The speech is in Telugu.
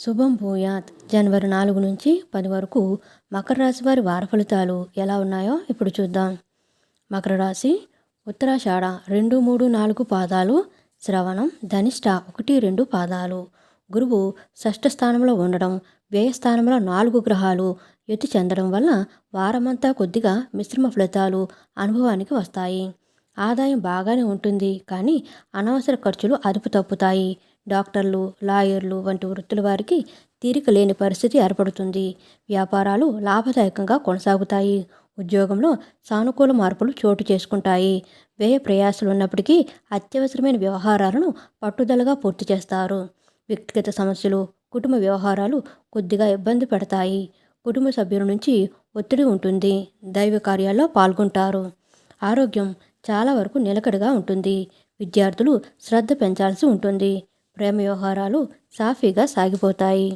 శుభం భూయాత్. జనవరి 4 నుంచి 10 వరకు మకర రాశి వారి వార ఫలితాలు ఎలా ఉన్నాయో ఇప్పుడు చూద్దాం. మకర రాశి ఉత్తరాషాఢ 2, 3, 4 పాదాలు, శ్రవణం, ధనిష్ట 1, 2 పాదాలు. గురువు షష్ఠ స్థానంలో ఉండడం, వ్యయస్థానంలో 4 గ్రహాలు యుతి చెందడం వల్ల వారమంతా కొద్దిగా మిశ్రమ ఫలితాలు అనుభవానికి వస్తాయి. ఆదాయం బాగానే ఉంటుంది, కానీ అనవసర ఖర్చులు అదుపు తప్పుతాయి. డాక్టర్లు, లాయర్లు వంటి వృత్తుల వారికి తీరిక లేని పరిస్థితి ఏర్పడుతుంది. వ్యాపారాలు లాభదాయకంగా కొనసాగుతాయి. ఉద్యోగంలో సానుకూల మార్పులు చోటు చేసుకుంటాయి. వ్యయ ప్రయాసాలు ఉన్నప్పటికీ అత్యవసరమైన వ్యవహారాలను పట్టుదలగా పూర్తి చేస్తారు. వ్యక్తిగత సమస్యలు, కుటుంబ వ్యవహారాలు కొద్దిగా ఇబ్బంది పెడతాయి. కుటుంబ సభ్యుల నుంచి ఒత్తిడి ఉంటుంది. దైవ కార్యాల్లో పాల్గొంటారు. ఆరోగ్యం చాలా వరకు నిలకడగా ఉంటుంది. విద్యార్థులు శ్రద్ధ పెంచాల్సి ఉంటుంది. ప్రేమ వ్యవహారాలు సాఫీగా సాగిపోతాయి.